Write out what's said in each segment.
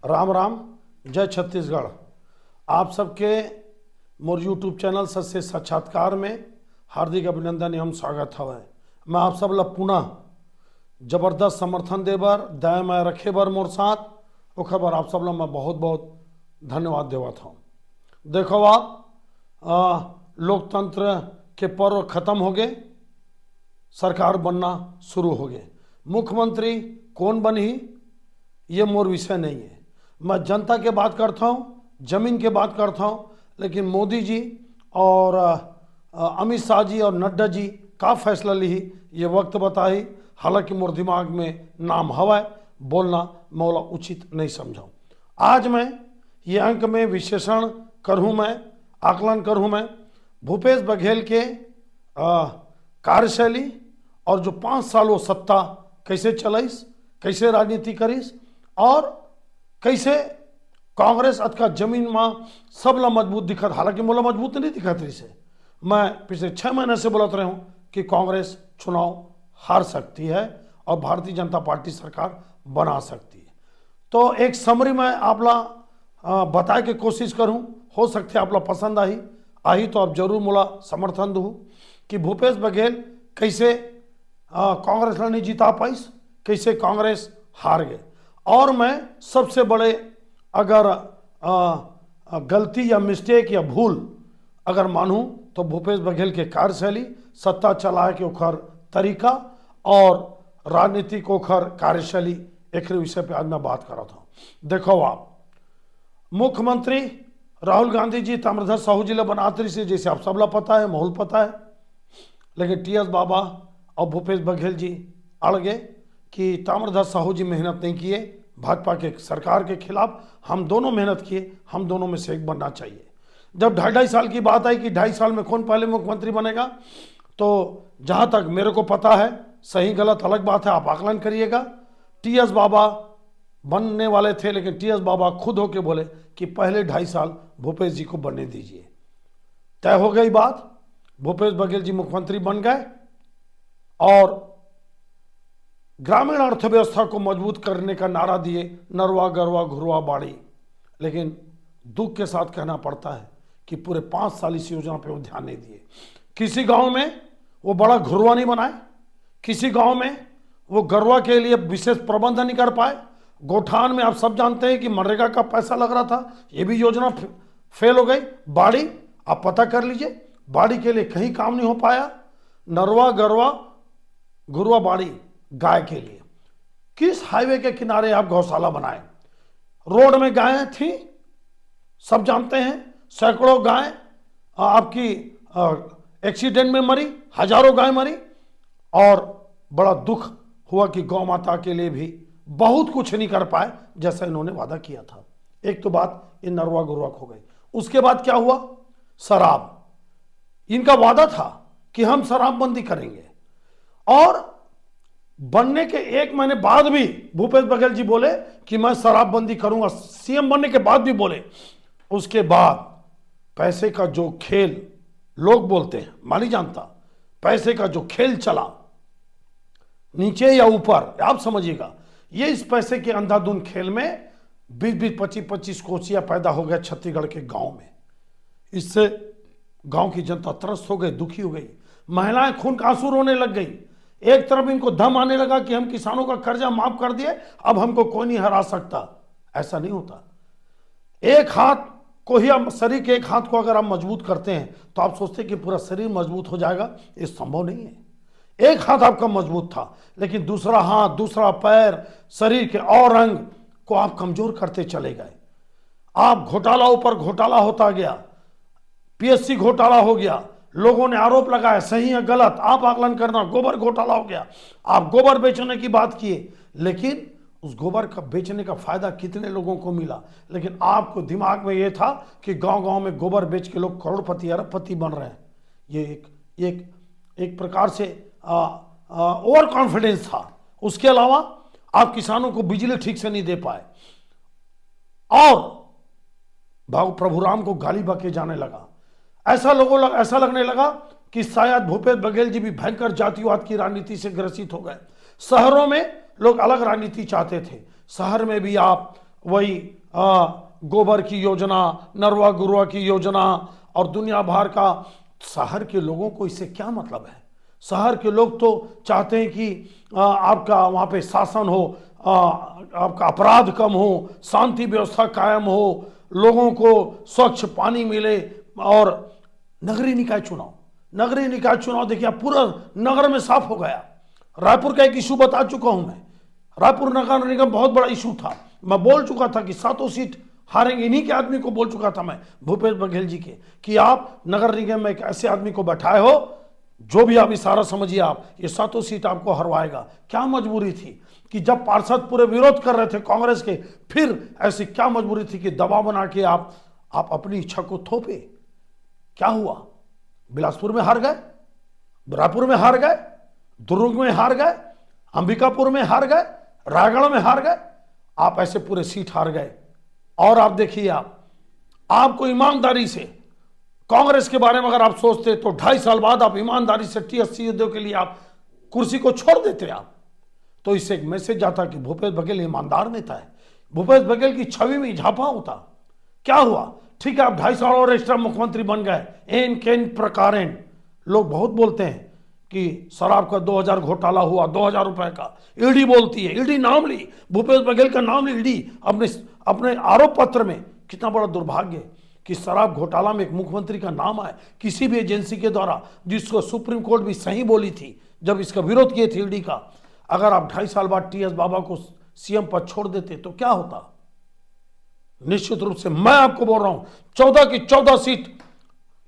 राम राम, जय छत्तीसगढ़। आप सबके मोर यूट्यूब चैनल सत्य साक्षात्कार में हार्दिक अभिनंदन एवं स्वागत हवै। मैं आप सब ला पुनः जबरदस्त समर्थन दे बर, दया मैं रखे बर मोर साथ ओखर बर आप सब ला मैं बहुत बहुत धन्यवाद देवत हूँ। देखो आप, लोकतंत्र के पर्व खत्म हो गए, सरकार बनना शुरू हो गए। मुख्यमंत्री कौन बनी ये मोर विषय नहीं है। मैं जनता के बात करता हूँ, जमीन के बात करता हूँ। लेकिन मोदी जी और अमित शाह जी और नड्डा जी का फैसला ली ये वक्त बताई। हालांकि मोर दिमाग में नाम हवा बोलना मौला उचित नहीं समझाऊँ। आज मैं ये अंक में विश्लेषण करूँ, मैं आकलन करूँ मैं भूपेश बघेल के कार्यशैली और जो 5 साल वो सत्ता कैसे चलाइस, कैसे राजनीति करीस और कैसे कांग्रेस अतका जमीन में सबला मजबूत दिखत। हालांकि मोला मजबूत नहीं दिखत रही से। मैं पिछले 6 महीने से बोलत रहा हूँ कि कांग्रेस चुनाव हार सकती है और भारतीय जनता पार्टी सरकार बना सकती है। तो एक समरी में आपला बताए के कोशिश करूँ, हो सकते आपला पसंद आई तो आप जरूर मोला समर्थन दो कि भूपेश बघेल कैसे कांग्रेस नहीं जिता पाइस, कैसे कांग्रेस हार गए। और मैं सबसे बड़े अगर गलती या मिस्टेक या भूल अगर मानूं तो भूपेश बघेल के कार्यशैली, सत्ता चलाए के ओखर तरीका और राजनीतिक ओखर कार्यशैली, एक विषय पे आज मैं बात कर रहा था। देखो आप, मुख्यमंत्री राहुल गांधी जी ताम्रध्वज साहू जी ला बनाते से, जैसे आप सबला पता है, माहौल पता है। लेकिन टीएस बाबा और भूपेश बघेल जी अड़ गए कि ताम्रध्वज साहू जी मेहनत नहीं किए भाजपा के सरकार के खिलाफ, हम दोनों मेहनत किए, हम दोनों में से एक बनना चाहिए। जब 2.5 साल की बात आई कि 2.5 साल में कौन पहले मुख्यमंत्री बनेगा, तो जहां तक मेरे को पता है, सही गलत अलग बात है, आप आकलन करिएगा, टीएस बाबा बनने वाले थे। लेकिन टीएस बाबा खुद होके बोले कि पहले 2.5 साल भूपेश जी को बनने दीजिए। तय हो गई बात, भूपेश बघेल जी मुख्यमंत्री बन गए और ग्रामीण अर्थव्यवस्था को मजबूत करने का नारा दिए, नरवा गरवा घुरवा बाड़ी। लेकिन दुख के साथ कहना पड़ता है कि पूरे 5 साल इस योजना पे वो ध्यान नहीं दिए। किसी गांव में वो बड़ा घुरवा नहीं बनाए, किसी गांव में वो गरवा के लिए विशेष प्रबंध नहीं कर पाए। गोठान में आप सब जानते हैं कि मनरेगा का पैसा लग रहा था, ये भी योजना फेल हो गई। बाड़ी आप पता कर लीजिए, बाड़ी के लिए कहीं काम नहीं हो पाया। नरवा गरवा घुरवा बाड़ी गाय के लिए, किस हाईवे के किनारे आप गौशाला बनाए? रोड में गायें थी, सब जानते हैं। सैकड़ों गाय आपकी एक्सीडेंट में मरी, हजारों गाय मरी। और बड़ा दुख हुआ कि गौ माता के लिए भी बहुत कुछ नहीं कर पाए जैसा इन्होंने वादा किया था। एक तो बात इन नरवा गुरवा हो गई। उसके बाद क्या हुआ? शराब। इनका वादा था कि हम शराबबंदी करेंगे और बनने के 1 महीने बाद भी भूपेश बघेल जी बोले कि मैं शराबबंदी करूंगा। सीएम बनने के बाद भी बोले। उसके बाद पैसे का जो खेल लोग बोलते हैं, मैं नहीं जानता, पैसे का जो खेल चला नीचे या ऊपर, आप समझिएगा, ये इस पैसे के अंधाधुंध खेल में 20-20, 25-25 कोचियां पैदा हो गया छत्तीसगढ़ के गांव में। इससे गांव की जनता त्रस्त हो गई, दुखी हो गई। महिलाएं खून का आंसू रोने लग गई। एक तरफ इनको दम आने लगा कि हम किसानों का कर्जा माफ कर दिए, अब हमको कोई नहीं हरा सकता। ऐसा नहीं होता। एक हाथ को ही आप, शरीर के एक हाथ को अगर आप मजबूत करते हैं तो आप सोचते हैं कि पूरा शरीर मजबूत हो जाएगा, ये संभव नहीं है। एक हाथ आपका मजबूत था, लेकिन दूसरा हाथ, दूसरा पैर, शरीर के और अंग को आप कमजोर करते चले गए। आप घोटाला ऊपर घोटाला होता गया, पीएससी घोटाला हो गया, लोगों ने आरोप लगाया, सही है गलत आप आकलन करना। गोबर घोटाला हो गया, आप गोबर बेचने की बात किए, लेकिन उस गोबर का बेचने का फायदा कितने लोगों को मिला? लेकिन आपको दिमाग में यह था कि गांव-गांव में गोबर बेच के लोग करोड़पति अरबपति बन रहे हैं। ये एक प्रकार से ओवर कॉन्फिडेंस था। उसके अलावा आप किसानों को बिजली ठीक से नहीं दे पाए और प्रभु राम को गाली बके जाने लगा। ऐसा लगने लगा कि शायद भूपेश बघेल जी भी भयंकर जातिवाद की राजनीति से ग्रसित हो गए। शहरों में लोग अलग राजनीति चाहते थे। शहर में भी आप वही गोबर की योजना, नरवा गुरवा की योजना और दुनिया भर का। शहर के लोगों को इससे क्या मतलब है? शहर के लोग तो चाहते हैं कि आपका वहाँ पे शासन हो, आपका अपराध कम हो, शांति व्यवस्था कायम हो, लोगों को स्वच्छ पानी मिले। और नगरीय निकाय चुनाव, नगरीय निकाय चुनाव देखिए आप पूरा नगर में साफ हो गया। रायपुर का एक इशू बता चुका हूं मैं। रायपुर नगर निगम बहुत बड़ा इशू था। मैं बोल चुका था कि 7 सीट हारेंगे। इन्हीं के आदमी को बोल चुका था मैं, भूपेश बघेल जी के, कि आप नगर निगम में एक ऐसे आदमी को बैठाए हो, जो भी आप इशारा समझिए, आप ये 7 सीट आपको हरवाएगा। क्या मजबूरी थी कि जब पार्षद पूरे विरोध कर रहे थे कांग्रेस के, फिर ऐसी क्या मजबूरी थी कि दबाव बना के आप अपनी इच्छा को थोपे? क्या हुआ? बिलासपुर में हार गए, रायपुर में हार गए, दुर्ग में हार गए, अंबिकापुर में हार गए, रायगढ़ में हार गए। आप ऐसे पूरे सीट हार गए। और आप देखिए, आपको ईमानदारी से कांग्रेस के बारे में अगर आप सोचते तो 2.5 साल बाद आप ईमानदारी से टीएससी के लिए आप कुर्सी को छोड़ देते। आप तो इससे एक मैसेज जाता कि भूपेश बघेल ईमानदार नेता है, भूपेश बघेल की छवि में इजाफा होता। क्या हुआ? ठीक है, आप 2.5 साल और एक्स्ट्रा मुख्यमंत्री बन गए। एन केन प्रकारेण लोग बहुत बोलते हैं कि शराब का 2000 घोटाला हुआ, 2000 रुपए का। ईडी बोलती है, ईडी नाम ली, भूपेश बघेल का नाम ली ईडी अपने आरोप पत्र में। कितना बड़ा दुर्भाग्य कि शराब घोटाला में एक मुख्यमंत्री का नाम आए किसी भी एजेंसी के द्वारा, जिसको सुप्रीम कोर्ट भी सही बोली थी जब इसका विरोध किए थे ईडी का। अगर आप 2.5 साल बाद टीएस बाबा को सीएम पद छोड़ देते तो क्या होता? निश्चित रूप से मैं आपको बोल रहा हूं, 14 की 14 सीट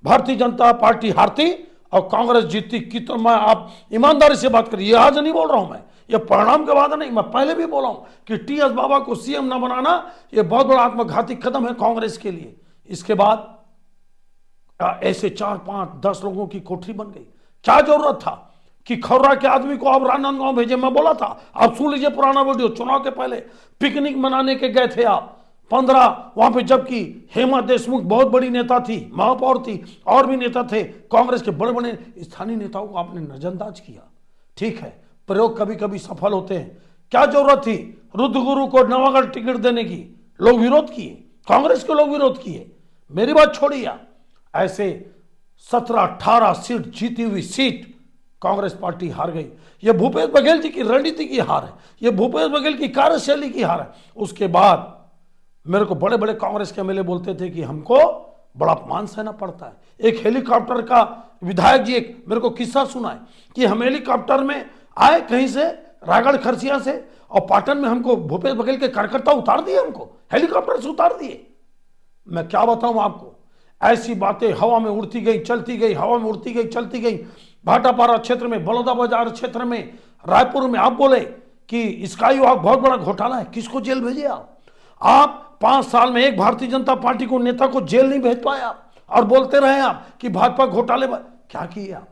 भारतीय जनता पार्टी हारती और कांग्रेस जीतती। कितना मैं आप ईमानदारी से बात करिए, आज नहीं बोल रहा हूं मैं, ये परिणाम के बाद नहीं, मैं पहले भी बोला हूं कि टीएस बाबा को सीएम ना बनाना ये बहुत बड़ा आत्मघाती कदम है कांग्रेस के लिए। इसके बाद ऐसे 4, 5, 10 लोगों की कोठरी बन गई। क्या जरूरत था कि खौरा के आदमी को आप राजनांदगांव भेजे? मैं बोला था, आप सुन लीजिए पुराना वीडियो, चुनाव के पहले पिकनिक मनाने के गए थे आप 15 वहां पे, जबकि हेमा देशमुख बहुत बड़ी नेता थी, महापौर थी, और भी नेता थे कांग्रेस के बड़े बड़े स्थानीय नेताओं को आपने नजरअंदाज किया। ठीक है, प्रयोग कभी कभी सफल होते हैं। क्या जरूरत थी रुद्रगुरु को नवागढ़ टिकट देने की? लोग विरोध किए, कांग्रेस के लोग विरोध किए। मेरी बात छोड़िए, ऐसे 17-18 सीट जीती हुई सीट कांग्रेस पार्टी हार गई। यह भूपेश बघेल जी की रणनीति की हार है, यह भूपेश बघेल की कार्यशैली की हार है। उसके बाद मेरे को बड़े बड़े कांग्रेस के एमएलए बोलते थे कि हमको बड़ा अपमान सहना पड़ता है। एक हेलीकॉप्टर का विधायक जी एक मेरे को किस्सा सुनाए कि हम हेलीकॉप्टर में आए कहीं से, रायगढ़ खरसिया से, और पाटन में हमको भूपेश बघेल के कार्यकर्ता उतार दिए, हमको हेलीकॉप्टर से उतार दिए। मैं क्या बताऊं आपको, ऐसी बातें हवा में उड़ती गई चलती गई, हवा में उड़ती गई चलती गई। भाटापारा क्षेत्र में, बलौदा बाजार क्षेत्र में, रायपुर में आप बोले कि स्काई वॉक बहुत बड़ा घोटाला है, किसको जेल भेजे आप 5 साल में एक भारतीय जनता पार्टी को नेता को जेल नहीं भेज पाए आप, और बोलते रहे आप कि भाजपा घोटाले। क्या किए आप?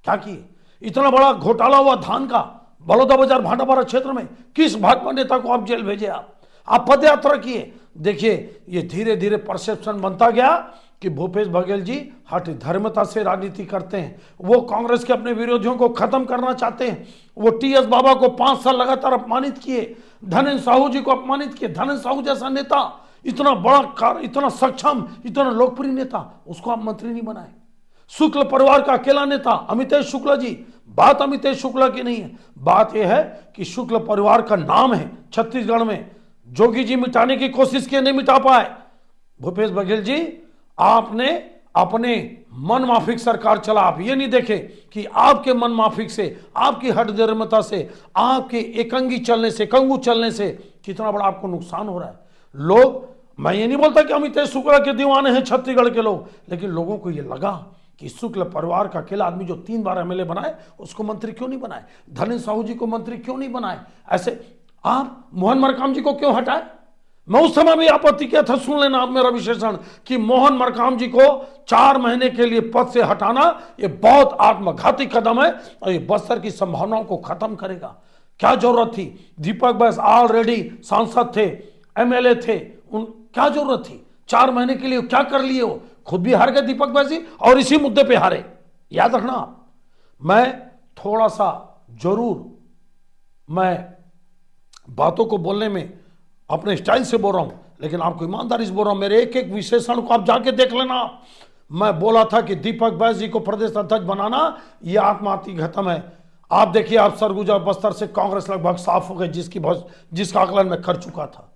क्या किए? इतना बड़ा घोटाला हुआ धान का बलौदा बाजार भाटापारा क्षेत्र में, किस भाजपा नेता को आप जेल भेजे? आप पद यात्रा किए। देखिए, ये धीरे धीरे परसेप्शन बनता गया कि भूपेश बघेल जी हठ धर्मता से राजनीति करते हैं। वो कांग्रेस के अपने विरोधियों को खत्म करना चाहते हैं। वो टीएस बाबा को 5 साल लगातार अपमानित किए, धनेन्द्र साहू जी को अपमानित किए। धनेन्द्र साहू जैसा नेता, इतना बड़ा, इतना सक्षम, इतना लोकप्रिय नेता, उसको आप मंत्री नहीं बनाए। शुक्ल परिवार का अकेला नेता अमितेश शुक्ला जी, बात अमितेश शुक्ला की नहीं है, बात यह है कि शुक्ल परिवार का नाम है छत्तीसगढ़ में। जोगी जी मिटाने की कोशिश किए, नहीं मिटा पाए। भूपेश बघेल जी, आपने अपने मन माफिक सरकार चला। आप ये नहीं देखे कि आपके मन माफिक से, आपकी हठधर्मता से, आपके एकंगी चलने से, कंगू चलने से कितना बड़ा आपको नुकसान हो रहा है। लोग, मैं ये नहीं बोलता कि अमितेश शुक्ला के दीवाने हैं छत्तीसगढ़ के लोग, लेकिन लोगों को ये लगा कि शुक्ल परिवार का अकेला आदमी जो 3 बार एमएलए बनाए, उसको मंत्री क्यों नहीं बनाए? धनेन्द्र साहू जी को मंत्री क्यों नहीं बनाए? ऐसे आप मोहन मरकाम जी को क्यों हटाए? मैं उस समय भी आपत्ति किया था, सुन लेना आप मेरा विश्लेषण, कि मोहन मरकाम जी को 4 महीने के लिए पद से हटाना यह बहुत आत्मघाती कदम है और ये बस्तर की संभावनाओं को खत्म करेगा। क्या जरूरत थी? दीपक बैस ऑलरेडी सांसद थे, एमएलए थे, क्या जरूरत थी? 4 महीने के लिए क्या कर लिए? वो खुद भी हार गए दीपक बैस जी, और इसी मुद्दे पे हारे। याद रखना आप, मैं थोड़ा सा जरूर, मैं बातों को बोलने में अपने स्टाइल से बोल रहा हूं, लेकिन आपको ईमानदारी से बोल रहा हूं। मेरे एक एक विशेषण को आप जाके देख लेना। मैं बोला था कि दीपक बैस जी को प्रदेश अध्यक्ष बनाना यह आत्महत्या खत्म है। आप देखिए, आप सरगुजा बस्तर से कांग्रेस लगभग साफ हो गई, जिसका आकलन मैं कर चुका था।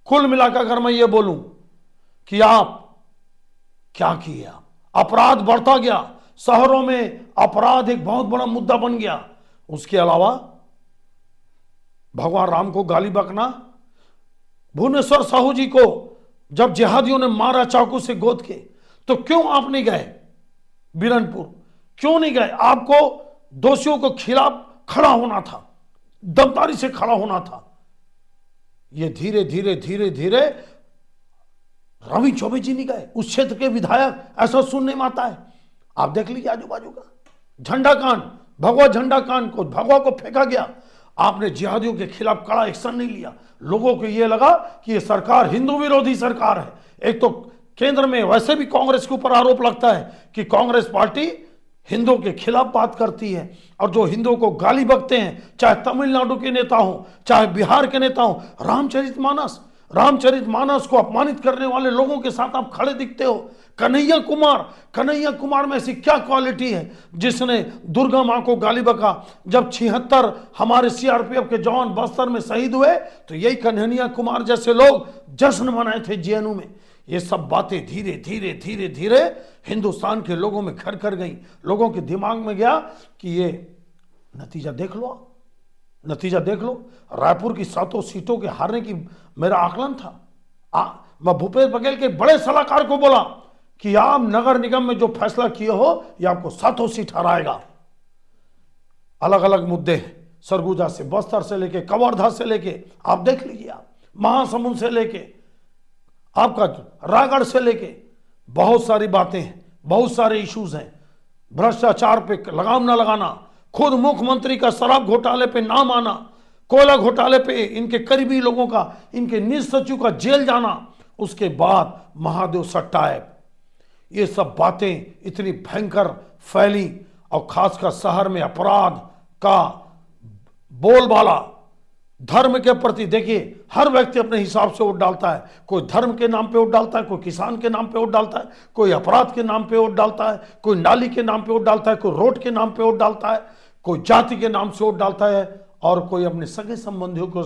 कुल मिलाकर अगर मैं ये बोलूं कि आप क्या किए, अपराध बढ़ता गया, शहरों में अपराध एक बहुत बड़ा मुद्दा बन गया। उसके अलावा भगवान राम को गाली बकना, भुवनेश्वर साहू जी को जब जिहादियों ने मारा चाकू से गोद के, तो क्यों आप नहीं गए बीरनपुर? क्यों नहीं गए? आपको दोषियों को खिलाफ खड़ा होना था, दमदारी से खड़ा होना था। ये धीरे धीरे धीरे धीरे रवि चौबे जी नहीं गए, उस क्षेत्र के विधायक, ऐसा सुनने में आता है। आप देख लीजिए आजू बाजू का झंडा कांड, भगवा झंडा कांड को, भगवा को फेंका गया। आपने जिहादियों के खिलाफ कड़ा एक्शन नहीं लिया। लोगों को यह लगा कि यह सरकार हिंदू विरोधी सरकार है। एक तो केंद्र में वैसे भी कांग्रेस के ऊपर आरोप लगता है कि कांग्रेस पार्टी हिंदुओं के खिलाफ बात करती है, और जो हिंदुओं को गाली बकते हैं, चाहे तमिलनाडु के नेता हो, चाहे बिहार के नेता हो, रामचरितमानस को अपमानित करने वाले लोगों के साथ आप खड़े दिखते हो। कन्हैया कुमार में ऐसी क्या क्वालिटी है जिसने दुर्गा मां को गाली बका? जब 76 हमारे सीआरपीएफ के जवान बस्तर में शहीद हुए, तो यही कन्हैया कुमार जैसे लोग जश्न मनाए थे जेएनयू में। ये सब बातें धीरे धीरे धीरे धीरे हिंदुस्तान के लोगों में घर कर गई। लोगों के दिमाग में गया कि ये नतीजा देख लो, नतीजा देख लो। रायपुर की 7 सीटों के हारने की मेरा आकलन था। मैं भूपेश बघेल के बड़े सलाहकार को बोला कि आप नगर निगम में जो फैसला किए हो, ये आपको 7 सीट हराएगा। अलग अलग मुद्दे हैं, सरगुजा से, बस्तर से लेके, कवर्धा से लेके, आप देख लीजिए, आप महासमुंद से लेके, आपका रायगढ़ से लेके, बहुत सारी बातें हैं, बहुत सारे इश्यूज हैं। भ्रष्टाचार पे लगाम ना लगाना, खुद मुख्यमंत्री का शराब घोटाले पे नाम आना, कोयला घोटाले पे इनके करीबी लोगों का, इनके निज सचिव का जेल जाना, उसके बाद महादेव सट्टाएब, ये सब बातें इतनी भयंकर फैली। और खासकर शहर में अपराध का बोलबाला, धर्म के प्रति देखिए, हर व्यक्ति अपने हिसाब से वोट डालता है। कोई धर्म के नाम पे वोट डालता है, कोई किसान के नाम पे वोट डालता है, कोई अपराध के नाम पे वोट डालता है, कोई नाली के नाम पे वोट डालता है, कोई रोड के नाम पे वोट डालता है, कोई जाति के नाम से वोट डालता है, और कोई अपने सगे संबंधियों के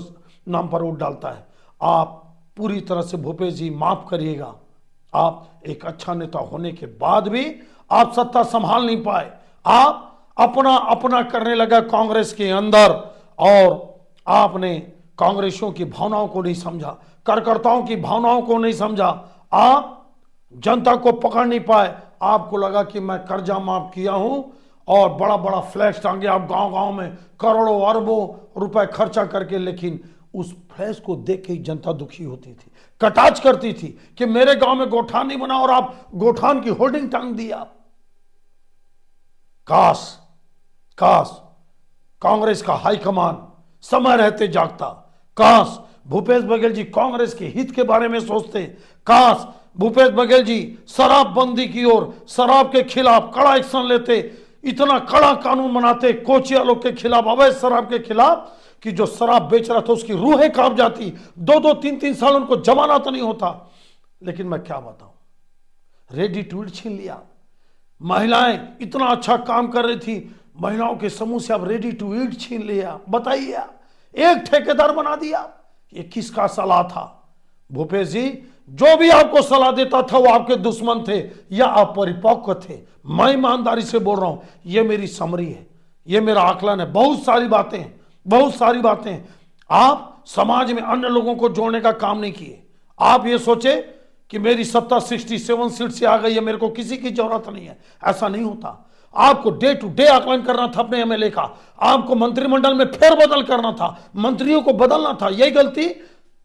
नाम पर वोट डालता है। आप पूरी तरह से भूपेश जी माफ करिएगा, आप एक अच्छा नेता होने के बाद भी आप सत्ता संभाल नहीं पाए। आप अपना अपना करने लगा कांग्रेस के अंदर, और आपने कांग्रेसियों की भावनाओं को नहीं समझा, कार्यकर्ताओं की भावनाओं को नहीं समझा, आप जनता को पकड़ नहीं पाए। आपको लगा कि मैं कर्जा माफ किया हूं, और बड़ा बड़ा फ्लैक्स टांगे आप गांव गांव में करोड़ों अरबों रुपए खर्चा करके, लेकिन उस फ्लैक्स को देख के जनता दुखी होती थी, कटाक्ष करती थी कि मेरे गांव में गोठान नहीं बना, और आप गोठान की होर्डिंग टांग दी। आप काश कांग्रेस का हाईकमान समय रहते जागता, काश भूपेश बघेल जी कांग्रेस के हित के बारे में सोचते, काश भूपेश बघेल जी शराबबंदी की ओर, शराब के खिलाफ कड़ा एक्शन लेते, इतना कड़ा कानून बनाते कोचिया लोग के खिलाफ, अवैध शराब के खिलाफ, कि जो शराब बेच रहा था उसकी रूहें कांप जाती, 2-2, 3-3 साल उनको जमानत नहीं होता। लेकिन मैं क्या बताऊं, रेडी टू ईट छीन लिया। महिलाएं इतना अच्छा काम कर रही थी, महिलाओं के समूह से आप रेडी टू ईट छीन लिया। बताइए, एक ठेकेदार बना दिया। ये किसका सलाह था? भूपेश जी, जो भी आपको सलाह देता था वो आपके दुश्मन थे या अपरिपक्व थे। मैं ईमानदारी से बोल रहा हूं, ये मेरी समरी है, ये मेरा आकलन है। बहुत सारी बातें हैं, बहुत सारी बातें हैं। आप समाज में अन्य लोगों को जोड़ने का काम नहीं किए। आप ये सोचे कि मेरी सत्ता 67 सीट से आ गई है, मेरे को किसी की जरूरत नहीं है। ऐसा नहीं होता। आपको डे टू डे आकलन करना था अपने एमएलए का, आपको मंत्रिमंडल में फेरबदल करना था, मंत्रियों को बदलना था। यही गलती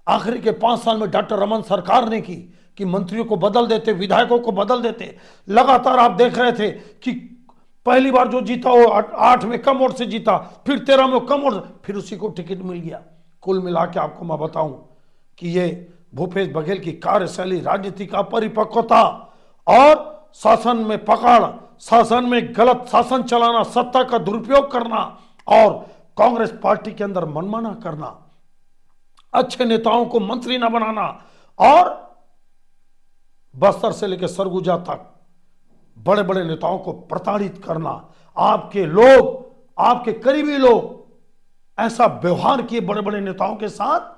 आखिरी के 5 साल में डॉक्टर रमन सरकार ने की कि मंत्रियों को बदल देते, विधायकों को बदल देते। लगातार आप देख रहे थे कि पहली बार जो जीता वो 8 में कम वोट से जीता, फिर 13 में कम वोट, फिर उसी को टिकट मिल गया। कुल मिला के आपको मैं बताऊं कि ये भूपेश बघेल की कार्यशैली, राजनीति का परिपक्वता और शासन में पकड़, शासन में गलत शासन चलाना, सत्ता का दुरुपयोग करना और कांग्रेस पार्टी के अंदर मनमाना करना, अच्छे नेताओं को मंत्री ना बनाना और बस्तर से लेकर सरगुजा तक बड़े बड़े नेताओं को प्रताड़ित करना, आपके लोग, आपके करीबी लोग ऐसा व्यवहार किए बड़े बड़े नेताओं के साथ।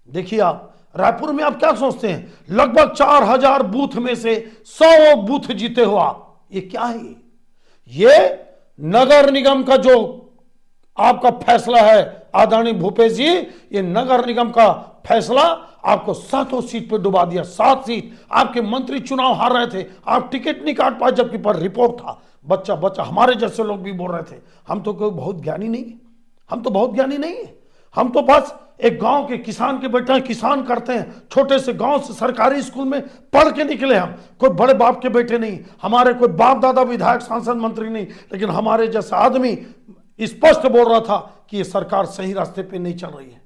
देखिए आप रायपुर में आप क्या सोचते हैं, लगभग 4000 बूथ में से 100 बूथ जीते हो आप, ये क्या है? ये नगर निगम का जो आपका फैसला है आदरणीय भूपेश जी, ये नगर निगम का फैसला आपको 7 सीट पे डुबा दिया। 7 सीट, आपके मंत्री चुनाव हार रहे थे, आप टिकट नहीं काट पाए, जबकि पर रिपोर्ट था। बच्चा बच्चा हमारे जैसे लोग भी बोल रहे थे हम तो कोई बहुत ज्ञानी नहीं है, हम तो बहुत ज्ञानी नहीं है, हम तो बस एक गांव के किसान के बेटे हैं, किसान करते हैं, छोटे से गांव से सरकारी स्कूल में पढ़ के निकले हम, कोई बड़े बाप के बेटे नहीं, हमारे कोई बाप दादा विधायक सांसद मंत्री नहीं, लेकिन हमारे जैसा आदमी स्पष्ट बोल रहा था कि ये सरकार सही रास्ते पे नहीं चल रही है।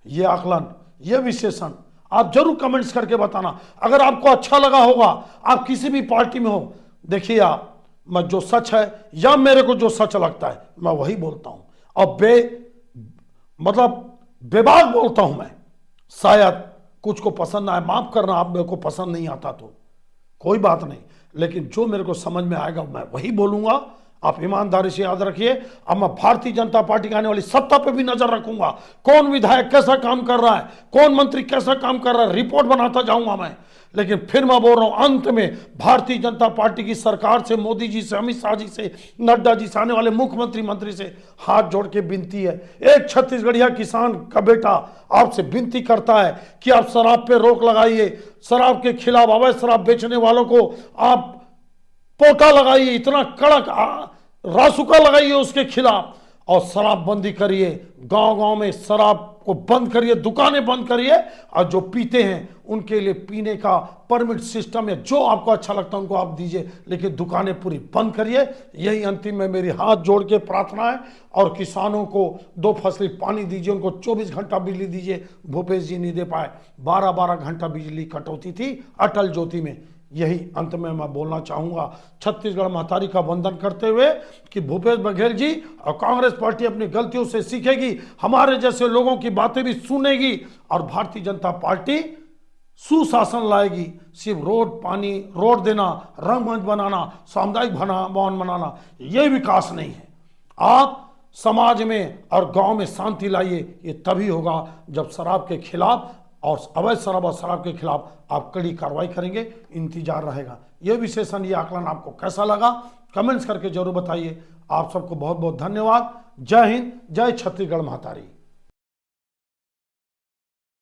ये आकलन, ये विश्लेषण आप जरूर कमेंट्स करके बताना। अगर आपको अच्छा लगा होगा, आप किसी भी पार्टी में हो, देखिए आप, मैं जो सच है या मेरे को जो सच लगता है मैं वही बोलता हूं, और मतलब बेबाक बोलता हूं मैं। शायद कुछ को पसंद ना आए, माफ करना, आप मेरे को पसंद नहीं आता तो कोई बात नहीं, लेकिन जो मेरे को समझ में आएगा मैं वही बोलूंगा। आप ईमानदारी से याद रखिए। अब मैं भारतीय जनता पार्टी की आने वाली सत्ता पे भी नजर रखूंगा, कौन विधायक कैसा काम कर रहा है, कौन मंत्री कैसा काम कर रहा है, रिपोर्ट बनाता जाऊंगा मैं। लेकिन फिर मैं बोल रहा हूं, अंत में भारतीय जनता पार्टी की सरकार से, मोदी जी से, अमित शाह जी से, नड्डा जी से, आने वाले मुख्यमंत्री मंत्री से हाथ जोड़ के विनती है, एक छत्तीसगढ़िया किसान का बेटा आपसे विनती करता है कि आप शराब पे रोक लगाइए, शराब के खिलाफ, अवैध शराब बेचने वालों को आप पोटा लगाइए, इतना कड़क रासुका लगाइए उसके खिलाफ, और शराबबंदी करिए, गांव गांव में शराब को बंद करिए, दुकानें बंद करिए, और जो पीते हैं उनके लिए पीने का परमिट सिस्टम है, जो आपको अच्छा लगता है उनको आप दीजिए, लेकिन दुकानें पूरी बंद करिए। यही अंतिम में मेरी हाथ जोड़ के प्रार्थना है। और किसानों को 2 फसली पानी दीजिए, उनको 24 घंटा बिजली दीजिए। भूपेश जी नहीं दे पाए, 12-12 घंटा बिजली कटौती थी अटल ज्योति में। यही अंत में मैं बोलना चाहूंगा, छत्तीसगढ़ महतारी का वंदन करते हुए, कि भूपेश बघेल जी और कांग्रेस पार्टी अपनी गलतियों से सीखेगी, हमारे जैसे लोगों की बातें भी सुनेगी, और भारतीय जनता पार्टी सुशासन लाएगी। सिर्फ रोड, पानी, रोड देना, रंगमंच बनाना, सामुदायिक भवन बनाना, ये विकास नहीं है। आप समाज में और गांव में शांति लाइए, ये तभी होगा जब शराब के खिलाफ और अवैध शराब और शराब के खिलाफ आप कड़ी कार्रवाई करेंगे। इंतजार रहेगा। यह विश्लेषण, ये आकलन आपको कैसा लगा, कमेंट्स करके जरूर बताइए। आप सबको बहुत बहुत धन्यवाद। जय हिंद, जय छत्तीसगढ़ महतारी।